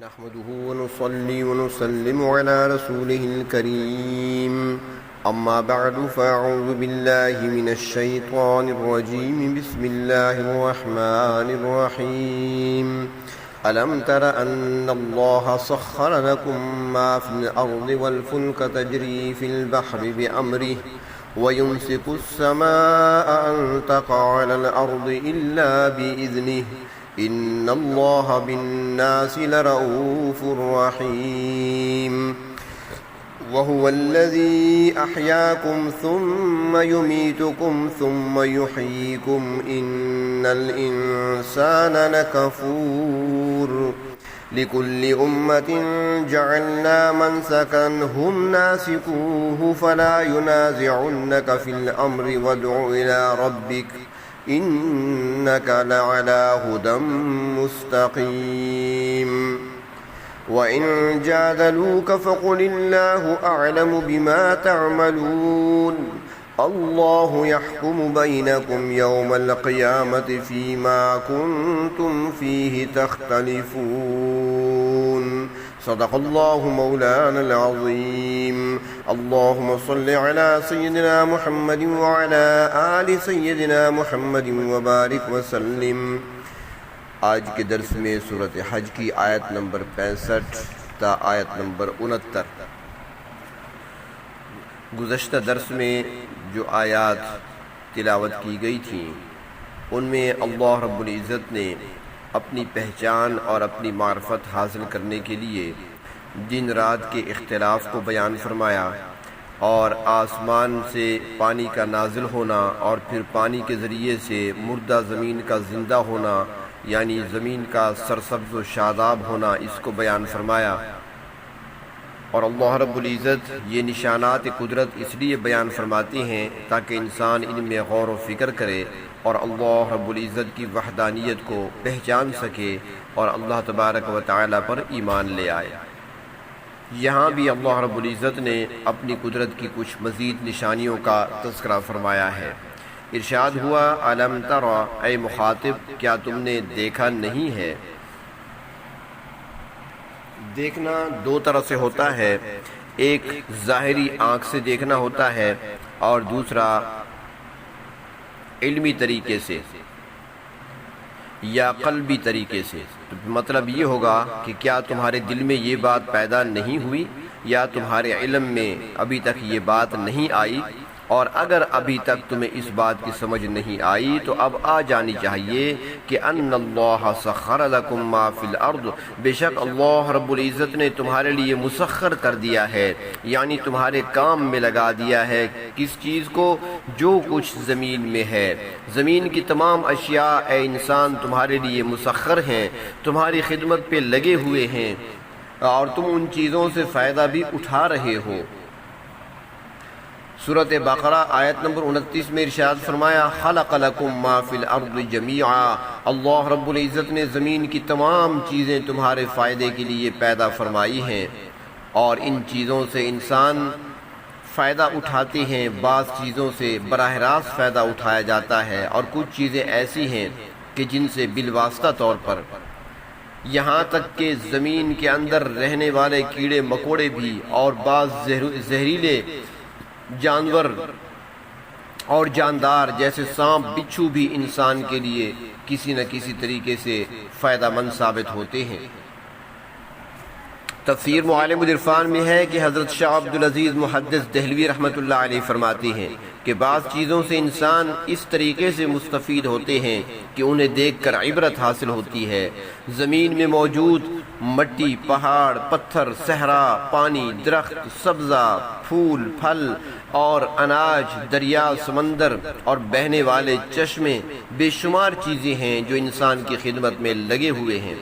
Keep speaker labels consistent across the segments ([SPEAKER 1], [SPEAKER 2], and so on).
[SPEAKER 1] نحمده ونصلي ونسلم على رسوله الكريم أما بعد فأعوذ بالله من الشيطان الرجيم بسم الله الرحمن الرحيم ألم تر أن الله سخر لكم ما في الأرض والفلك تجري في البحر بأمره ويمسك السماء أن تقع على الأرض إلا بإذنه إن الله بالناس لرؤوف رحيم وهو الذي أحياكم ثم يميتكم ثم يحييكم إن الإنسان لكفور لكل أمة جعلنا منسكا هم ناسكوه فلا ينازعنك في الأمر وادع إلى ربك إنك لعلى هدى مستقيم وإن جادلوك فقل الله أعلم بما تعملون الله يحكم بينكم يوم القيامة فيما كنتم فيه تختلفون صدق الله مولانا العظيم اللهم صل على سيدنا محمد وعلى آل سيدنا محمد وبارك وسلم۔ آج کے درس میں سورۃ حج کی آیت نمبر 65 تا آیت نمبر 69۔ گزشتہ درس میں جو آیات تلاوت کی گئی تھیں ان میں اللہ رب العزت نے اپنی پہچان اور اپنی معرفت حاصل کرنے کے لیے دن رات کے اختلاف کو بیان فرمایا، اور آسمان سے پانی کا نازل ہونا اور پھر پانی کے ذریعے سے مردہ زمین کا زندہ ہونا، یعنی زمین کا سرسبز و شاداب ہونا، اس کو بیان فرمایا۔ اور اللہ رب العزت یہ نشانات قدرت اس لیے بیان فرماتے ہیں تاکہ انسان ان میں غور و فکر کرے اور اللہ رب العزت کی وحدانیت کو پہچان سکے اور اللہ تبارک و تعالی پر ایمان لے آئے۔ یہاں بھی اللہ رب العزت نے اپنی قدرت کی کچھ مزید نشانیوں کا تذکرہ فرمایا ہے۔ ارشاد ہوا الم تر، اے مخاطب کیا تم نے دیکھا نہیں ہے؟ دیکھنا دو طرح سے ہوتا ہے، ایک ظاہری آنکھ سے دیکھنا ہوتا ہے اور دوسرا علمی طریقے سے یا قلبی طریقے سے۔ تو مطلب یہ ہوگا کہ کیا تمہارے دل میں یہ بات پیدا نہیں ہوئی یا تمہارے علم میں ابھی تک یہ بات نہیں آئی، اور اگر ابھی تک تمہیں اس بات کی سمجھ نہیں آئی تو اب آ جانی چاہیے کہ ان اللہ سخر لکم ما فی الارض، بے شک اللہ رب العزت نے تمہارے لیے مسخر کر دیا ہے، یعنی تمہارے کام میں لگا دیا ہے کس چیز کو؟ جو کچھ زمین میں ہے۔ زمین کی تمام اشیاء اے انسان تمہارے لیے مسخر ہیں، تمہاری خدمت پہ لگے ہوئے ہیں، اور تم ان چیزوں سے فائدہ بھی اٹھا رہے ہو۔ سورۃ بقرہ آیت نمبر 29 میں ارشاد فرمایا خلق لکم ما فی الارض جمیعا، اللہ رب العزت نے زمین کی تمام چیزیں تمہارے فائدے کے لیے پیدا فرمائی ہیں، اور ان چیزوں سے انسان فائدہ اٹھاتے ہیں۔ بعض چیزوں سے براہ راست فائدہ اٹھایا جاتا ہے اور کچھ چیزیں ایسی ہیں کہ جن سے بالواسطہ طور پر، یہاں تک کہ زمین کے اندر رہنے والے کیڑے مکوڑے بھی اور بعض زہریلے جانور اور جاندار جیسے سانپ بچھو بھی انسان کے لیے کسی نہ کسی طریقے سے فائدہ مند ثابت ہوتے ہیں۔ تفسیر معالم العرفان میں ہے کہ حضرت شاہ عبدالعزیز محدث دہلوی رحمۃ اللہ علیہ فرماتے ہیں کہ بعض چیزوں سے انسان اس طریقے سے مستفید ہوتے ہیں کہ انہیں دیکھ کر عبرت حاصل ہوتی ہے۔ زمین میں موجود مٹی، پہاڑ، پتھر، صحرا، پانی، درخت، سبزہ، پھول، پھل اور اناج، دریا، سمندر اور بہنے والے چشمے، بے شمار چیزیں ہیں جو انسان کی خدمت میں لگے ہوئے ہیں۔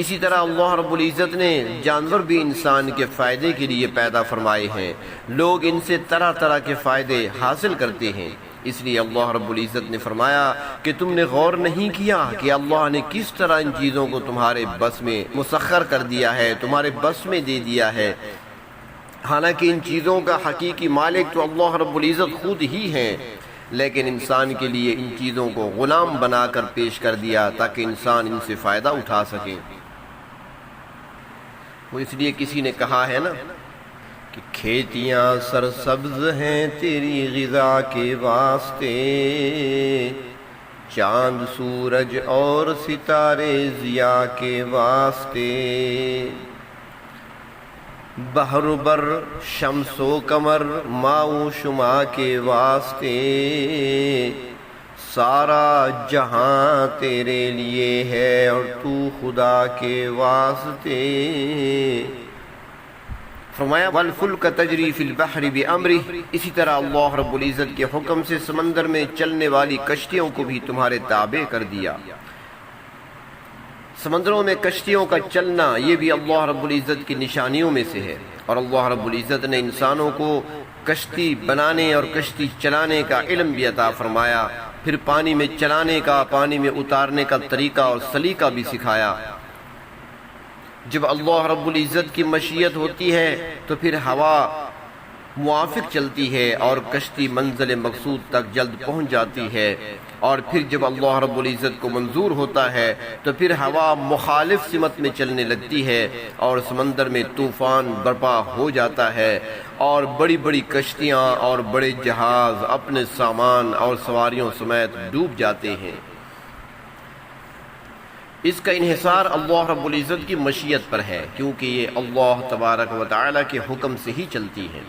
[SPEAKER 1] اسی طرح اللہ رب العزت نے جانور بھی انسان کے فائدے کے لیے پیدا فرمائے ہیں۔ لوگ ان سے طرح طرح کے فائدے حاصل کرتے ہیں، اس لیے اللہ رب العزت نے فرمایا کہ تم نے غور نہیں کیا کہ اللہ نے کس طرح ان چیزوں کو تمہارے بس میں مسخر کر دیا ہے، تمہارے بس میں دے دیا ہے۔ حالانکہ ان چیزوں کا حقیقی مالک تو اللہ رب العزت خود ہی ہیں، لیکن انسان کے لیے ان چیزوں کو غلام بنا کر پیش کر دیا تاکہ انسان ان سے فائدہ اٹھا سکے۔ وہ اس لیے کسی نے کہا ہے نا کہ کھیتیاں سرسبز ہیں تیری غذا کے واسطے، چاند سورج اور ستارے ضیاء کے واسطے، بحر و بر شمس و قمر ماء و شمع کے واسطے، سارا جہاں تیرے لیے ہے اور تو خدا کے واسطے۔ فرمایا وَالْفُلْكَ تَجْرِي فِي الْبَحْرِ بِأَمْرِهِ، اسی طرح اللہ رب العزت کے حکم سے سمندر میں چلنے والی کشتیوں کو بھی تمہارے تابع کر دیا۔ سمندروں میں کشتیوں کا چلنا یہ بھی اللہ رب العزت کی نشانیوں میں سے ہے، اور اللہ رب العزت نے انسانوں کو کشتی بنانے اور کشتی چلانے کا علم بھی عطا فرمایا، پھر پانی میں چلانے کا، پانی میں اتارنے کا طریقہ اور سلیقہ بھی سکھایا۔ جب اللہ رب العزت کی مشیت ہوتی ہے تو پھر ہوا موافق چلتی ہے اور کشتی منزل مقصود تک جلد پہنچ جاتی ہے، اور پھر جب اللہ رب العزت کو منظور ہوتا ہے تو پھر ہوا مخالف سمت میں چلنے لگتی ہے اور سمندر میں طوفان برپا ہو جاتا ہے، اور بڑی بڑی کشتیاں اور بڑے جہاز اپنے سامان اور سواریوں سمیت ڈوب جاتے ہیں۔ اس کا انحصار اللہ رب العزت کی مشیت پر ہے، کیونکہ یہ اللہ تبارک و تعالی کے حکم سے ہی چلتی ہیں۔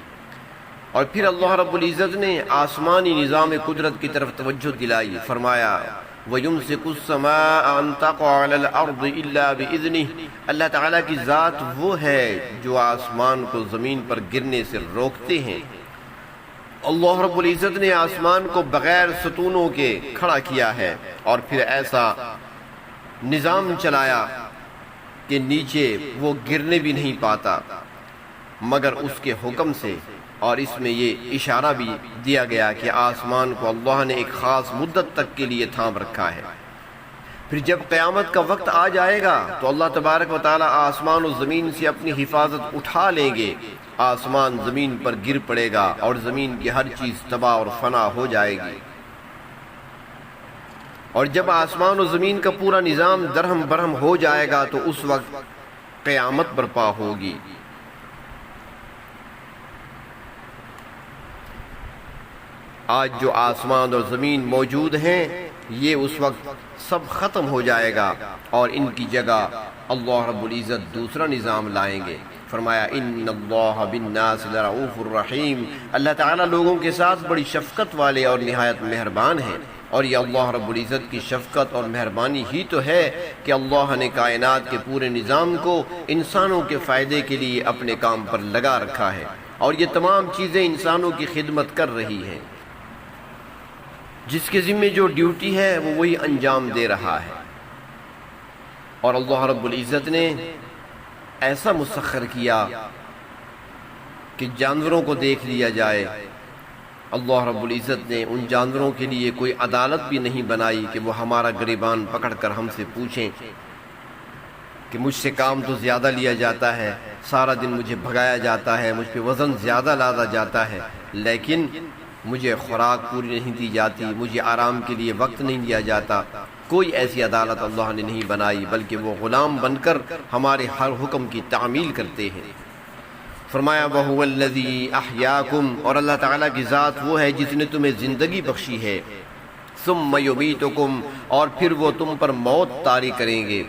[SPEAKER 1] اور پھر اللہ رب العزت نے آسمانی نظام قدرت کی طرف توجہ دلائی، فرمایا وَيُمْسِكُ السَّمَاءَ أَن تَقَعَ عَلَى الْأَرْضِ إِلَّا بِإِذْنِهِ، اللہ تعالیٰ کی ذات وہ ہے جو آسمان کو زمین پر گرنے سے روکتے ہیں۔ اللہ رب العزت نے آسمان کو بغیر ستونوں کے کھڑا کیا ہے، اور پھر ایسا نظام چلایا کہ نیچے وہ گرنے بھی نہیں پاتا مگر اس کے حکم سے، اور اس میں یہ اشارہ بھی دیا گیا کہ آسمان کو اللہ نے ایک خاص مدت تک کے لیے تھام رکھا ہے۔ پھر جب قیامت کا وقت آ جائے گا تو اللہ تبارک و تعالی آسمان و زمین سے اپنی حفاظت اٹھا لیں گے، آسمان زمین پر گر پڑے گا اور زمین کی ہر چیز تباہ اور فنا ہو جائے گی، اور جب آسمان و زمین کا پورا نظام درہم برہم ہو جائے گا تو اس وقت قیامت برپا ہوگی۔ آج جو آسمان اور زمین موجود ہیں یہ اس وقت سب ختم ہو جائے گا، اور ان کی جگہ اللہ رب العزت دوسرا نظام لائیں گے۔ فرمایا ان اللہ بالناس لرؤوف الرحیم، اللہ تعالیٰ لوگوں کے ساتھ بڑی شفقت والے اور نہایت مہربان ہیں، اور یہ اللہ رب العزت کی شفقت اور مہربانی ہی تو ہے کہ اللہ نے کائنات کے پورے نظام کو انسانوں کے فائدے کے لیے اپنے کام پر لگا رکھا ہے، اور یہ تمام چیزیں انسانوں کی خدمت کر رہی ہیں۔ جس کے ذمہ جو ڈیوٹی ہے وہ وہی انجام دے رہا ہے، اور اللہ رب العزت نے ایسا مسخر کیا کہ جانوروں کو دیکھ لیا جائے۔ اللہ رب العزت نے ان جانوروں کے لیے کوئی عدالت بھی نہیں بنائی کہ وہ ہمارا گریبان پکڑ کر ہم سے پوچھیں کہ مجھ سے کام تو زیادہ لیا جاتا ہے، سارا دن مجھے بھگایا جاتا ہے، مجھ پہ وزن زیادہ لادا جاتا ہے، لیکن مجھے خوراک پوری نہیں دی جاتی، مجھے آرام کے لیے وقت نہیں دیا جاتا۔ کوئی ایسی عدالت اللہ نے نہیں بنائی، بلکہ وہ غلام بن کر ہمارے ہر حکم کی تعمیل کرتے ہیں۔ فرمایا وَهُوَ الَّذِي أَحْيَاكُمْ، اور اللہ تعالیٰ کی ذات وہ ہے جس نے تمہیں زندگی بخشی ہے، ثُمَّ يُمِيتُكُمْ، اور پھر وہ تم پر موت طاری کریں گے۔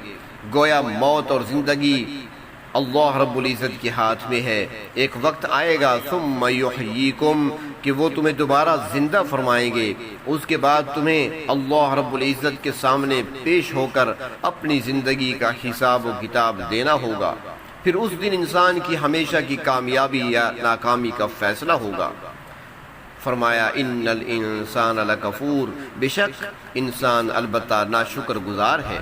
[SPEAKER 1] گویا موت اور زندگی اللہ رب العزت کے ہاتھ میں ہے۔ ایک وقت آئے گا ثم یحییکم کہ وہ تمہیں دوبارہ زندہ فرمائیں گے، اس کے بعد تمہیں اللہ رب العزت کے سامنے پیش ہو کر اپنی زندگی کا حساب و کتاب دینا ہوگا۔ پھر اس دن انسان کی ہمیشہ کی کامیابی یا ناکامی کا فیصلہ ہوگا۔ فرمایا ان الانسان لکفور، بے شک انسان البتہ ناشکر گزار ہے۔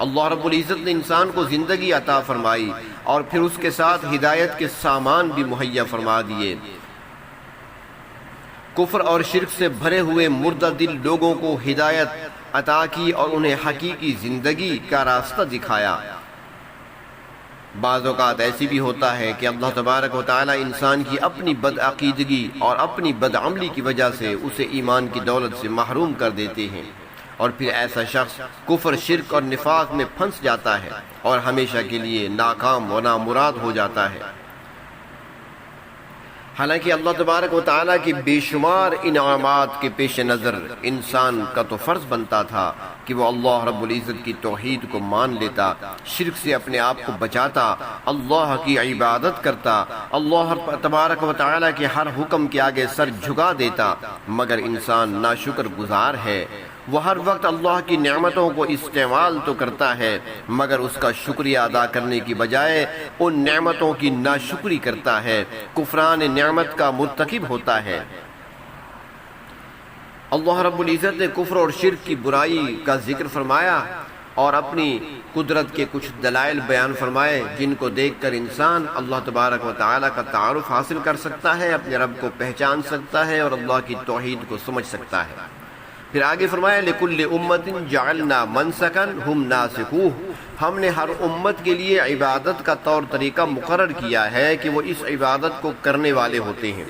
[SPEAKER 1] اللہ رب العزت نے انسان کو زندگی عطا فرمائی اور پھر اس کے ساتھ ہدایت کے سامان بھی مہیا فرما دیے۔ کفر اور شرک سے بھرے ہوئے مردہ دل لوگوں کو ہدایت عطا کی اور انہیں حقیقی زندگی کا راستہ دکھایا۔ بعض اوقات ایسی بھی ہوتا ہے کہ اللہ تبارک و تعالی انسان کی اپنی بدعقیدگی اور اپنی بدعملی کی وجہ سے اسے ایمان کی دولت سے محروم کر دیتے ہیں، اور پھر ایسا شخص کفر، شرک اور نفاق میں پھنس جاتا ہے اور ہمیشہ کے لیے ناکام و نامراد ہو جاتا ہے۔ حالانکہ اللہ تبارک و تعالیٰ کی بے شمار انعامات کے پیش نظر انسان کا تو فرض بنتا تھا کہ وہ اللہ رب العزت کی توحید کو مان لیتا، شرک سے اپنے آپ کو بچاتا، اللہ کی عبادت کرتا، اللہ تبارک و تعالیٰ کے ہر حکم کے آگے سر جھکا دیتا، مگر انسان ناشکر گزار ہے۔ وہ ہر وقت اللہ کی نعمتوں کو استعمال تو کرتا ہے مگر اس کا شکریہ ادا کرنے کی بجائے ان نعمتوں کی ناشکری کرتا ہے، کفران نعمت کا مرتکب ہوتا ہے۔ اللہ رب العزت نے کفر اور شرک کی برائی کا ذکر فرمایا اور اپنی قدرت کے کچھ دلائل بیان فرمائے جن کو دیکھ کر انسان اللہ تبارک و تعالیٰ کا تعارف حاصل کر سکتا ہے، اپنے رب کو پہچان سکتا ہے اور اللہ کی توحید کو سمجھ سکتا ہے۔ پھر آگے فرمایا لِكُلِّ أُمَّةٍ جَعَلْنَا مَنْسَكًا هُمْ نَاسِكُوهُ، ہم نے ہر امت کے لیے عبادت کا طور طریقہ مقرر کیا ہے کہ وہ اس عبادت کو کرنے والے ہوتے ہیں۔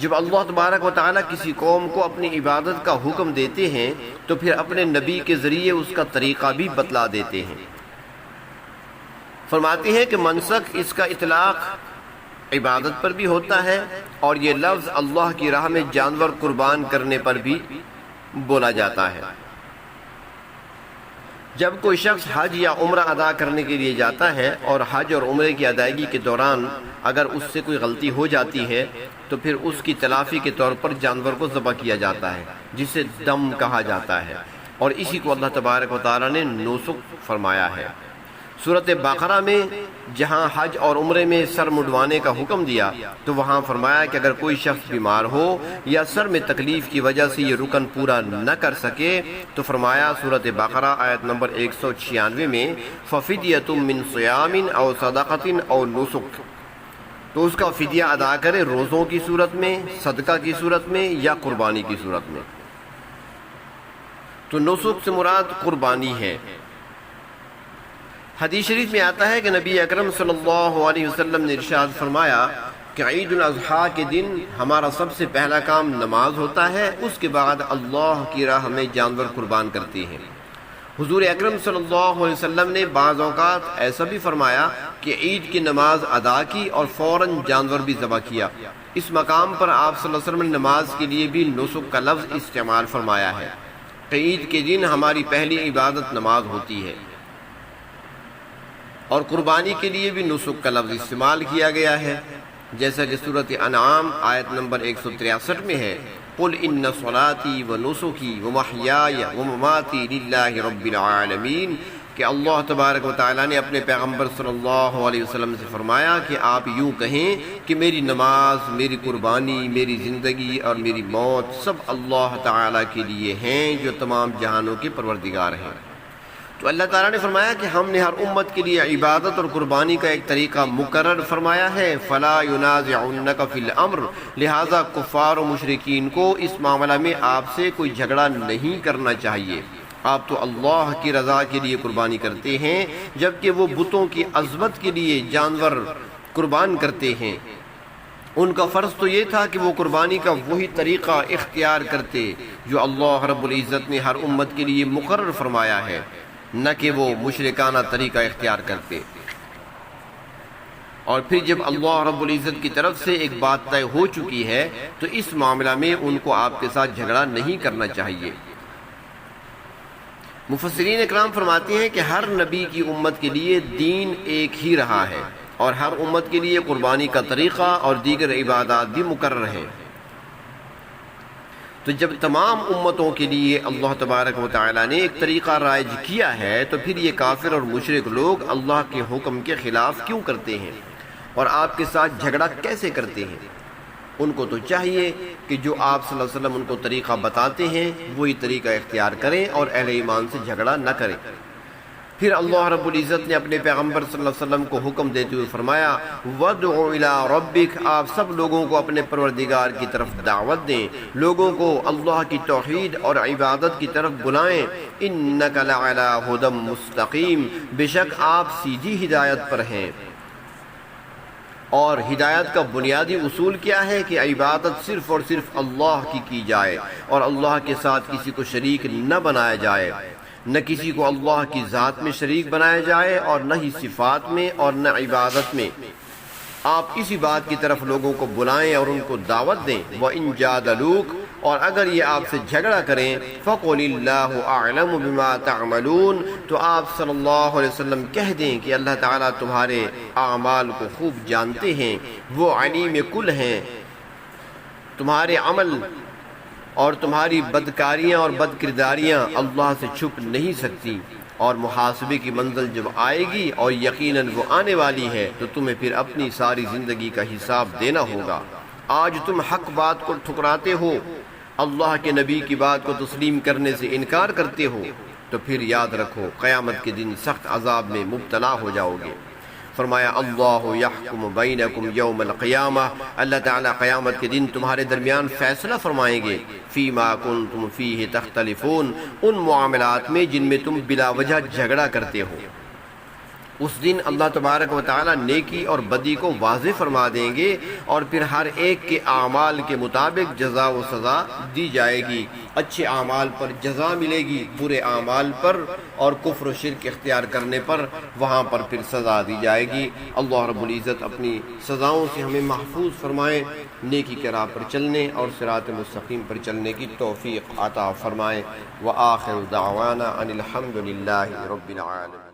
[SPEAKER 1] جب اللہ تبارک و تعالیٰ کسی قوم کو اپنی عبادت کا حکم دیتے ہیں تو پھر اپنے نبی کے ذریعے اس کا طریقہ بھی بتلا دیتے ہیں۔ فرماتے ہیں کہ منسک اس کا اطلاق عبادت پر بھی ہوتا ہے اور یہ لفظ اللہ کی راہ میں جانور قربان کرنے پر بھی بولا جاتا ہے۔ جب کوئی شخص حج یا عمرہ ادا کرنے کے لیے جاتا ہے اور حج اور عمرے کی ادائیگی کے دوران اگر اس سے کوئی غلطی ہو جاتی ہے تو پھر اس کی تلافی کے طور پر جانور کو ذبح کیا جاتا ہے جسے دم کہا جاتا ہے، اور اسی کو اللہ تبارک و تعالیٰ نے نسک فرمایا ہے۔ سورۃ بقرہ میں جہاں حج اور عمرے میں سر مڈوانے کا حکم دیا تو وہاں فرمایا کہ اگر کوئی شخص بیمار ہو یا سر میں تکلیف کی وجہ سے یہ رکن پورا نہ کر سکے تو فرمایا سورۃ بقرہ آیت نمبر 196 میں فَفِدْيَةٌ مِّن صِيَامٍ أَوْ صَدَقَةٍ أَوْ نُسُكٍ، تو اس کا فدیہ ادا کرے روزوں کی صورت میں، صدقہ کی صورت میں یا قربانی کی صورت میں۔ تو نسک سے مراد قربانی ہے۔ حدیث شریف میں آتا ہے کہ نبی اکرم صلی اللہ علیہ وسلم نے ارشاد فرمایا کہ عید الاضحیٰ کے دن ہمارا سب سے پہلا کام نماز ہوتا ہے، اس کے بعد اللہ کی راہ میں جانور قربان کرتے ہیں۔ حضور اکرم صلی اللہ علیہ وسلم نے بعض اوقات ایسا بھی فرمایا کہ عید کی نماز ادا کی اور فوراً جانور بھی ذبح کیا۔ اس مقام پر آپ صلی اللہ علیہ وسلم نے نماز کے لیے بھی نسک کا لفظ استعمال فرمایا ہے کہ عید کے دن ہماری پہلی عبادت نماز ہوتی ہے، اور قربانی کے لیے بھی نسک کا لفظ استعمال کیا گیا ہے، جیسا کہ سورۃ انعام آیت نمبر 163 میں ہے قُلْ إِنَّ صَلَاتِي وَنُسُكِي وَمَحْيَايَ وَمَمَاتِي لِلَّهِ رَبِّ الْعَالَمِينَ، کہ اللہ تبارک و تعالیٰ نے اپنے پیغمبر صلی اللہ علیہ وسلم سے فرمایا کہ آپ یوں کہیں کہ میری نماز، میری قربانی، میری زندگی اور میری موت سب اللہ تعالیٰ کے لیے ہیں جو تمام جہانوں کے پروردگار ہیں۔ تو اللہ تعالیٰ نے فرمایا کہ ہم نے ہر امت کے لیے عبادت اور قربانی کا ایک طریقہ مقرر فرمایا ہے، فَلَا يُنَازِعُنَّكَ فِي الْأَمْرِ، لہٰذا کفار و مشرکین کو اس معاملہ میں آپ سے کوئی جھگڑا نہیں کرنا چاہیے۔ آپ تو اللہ کی رضا کے لیے قربانی کرتے ہیں جبکہ وہ بتوں کی عظمت کے لیے جانور قربان کرتے ہیں۔ ان کا فرض تو یہ تھا کہ وہ قربانی کا وہی طریقہ اختیار کرتے جو اللہ رب العزت نے ہر امت کے لیے مقرر فرمایا ہے، نہ کہ وہ مشرکانہ طریقہ اختیار کرتے۔ اور پھر جب اللہ رب العزت کی طرف سے ایک بات طے ہو چکی ہے تو اس معاملہ میں ان کو آپ کے ساتھ جھگڑا نہیں کرنا چاہیے۔ مفسرین اکرام فرماتے ہیں کہ ہر نبی کی امت کے لیے دین ایک ہی رہا ہے اور ہر امت کے لیے قربانی کا طریقہ اور دیگر عبادات بھی مقرر ہیں۔ تو جب تمام امتوں کے لیے اللہ تبارک و تعالیٰ نے ایک طریقہ رائج کیا ہے تو پھر یہ کافر اور مشرک لوگ اللہ کے حکم کے خلاف کیوں کرتے ہیں اور آپ کے ساتھ جھگڑا کیسے کرتے ہیں؟ ان کو تو چاہیے کہ جو آپ صلی اللہ علیہ وسلم ان کو طریقہ بتاتے ہیں وہی طریقہ اختیار کریں اور اہل ایمان سے جھگڑا نہ کریں۔ پھر اللہ رب العزت نے اپنے پیغمبر صلی اللہ علیہ وسلم کو حکم دیتے ہوئے فرمایا وَادْعُ إِلَىٰ رَبِّكَ، آپ سب لوگوں کو اپنے پروردگار کی طرف دعوت دیں، لوگوں کو اللہ کی توحید اور عبادت کی طرف بلائیں۔ إِنَّكَ لَعَلَىٰ هُدًى مُسْتَقِيمٍ، بے شک آپ سیدھی ہدایت پر ہیں۔ اور ہدایت کا بنیادی اصول کیا ہے کہ عبادت صرف اور صرف اللہ کی جائے اور اللہ کے ساتھ کسی کو شریک نہ بنایا جائے، نہ کسی کو اللہ کی ذات میں شریک بنایا جائے اور نہ ہی صفات میں اور نہ عبادت میں۔ آپ اسی بات کی طرف لوگوں کو بلائیں اور ان کو دعوت دیں۔ وَإِن جَادَلُوكَ، اور اگر یہ آپ سے جھگڑا کریں، فَقُلِ اللَّهُ أَعْلَمُ بِمَا تَعْمَلُونَ، تو آپ صلی اللہ علیہ وسلم کہہ دیں کہ اللہ تعالیٰ تمہارے اعمال کو خوب جانتے ہیں، وہ علیم کل ہیں، تمہارے عمل اور تمہاری بدکاریاں اور بدکرداریاں اللہ سے چھپ نہیں سکتی، اور محاسبے کی منزل جب آئے گی اور یقیناً وہ آنے والی ہے تو تمہیں پھر اپنی ساری زندگی کا حساب دینا ہوگا۔ آج تم حق بات کو ٹھکراتے ہو، اللہ کے نبی کی بات کو تسلیم کرنے سے انکار کرتے ہو، تو پھر یاد رکھو قیامت کے دن سخت عذاب میں مبتلا ہو جاؤ گے۔ فرمایا اللہ یحکم بینکم یوم القیامہ، اللہ تعالیٰ قیامت کے دن تمہارے درمیان فیصلہ فرمائیں گے، فیما کنتم فیہ تختلفون، ان معاملات میں جن میں تم بلا وجہ جھگڑا کرتے ہو۔ اس دن اللہ تبارک و تعالیٰ نیکی اور بدی کو واضح فرما دیں گے اور پھر ہر ایک کے اعمال کے مطابق جزا و سزا دی جائے گی۔ اچھے اعمال پر جزا ملے گی، برے اعمال پر اور کفر و شرک اختیار کرنے پر وہاں پر پھر سزا دی جائے گی۔ اللہ رب العزت اپنی سزاؤں سے ہمیں محفوظ فرمائے، نیکی کے راہ پر چلنے اور صراط مستقیم پر چلنے کی توفیق عطا فرمائے۔ وآخر دعوانا ان الحمد للہ رب العالمین۔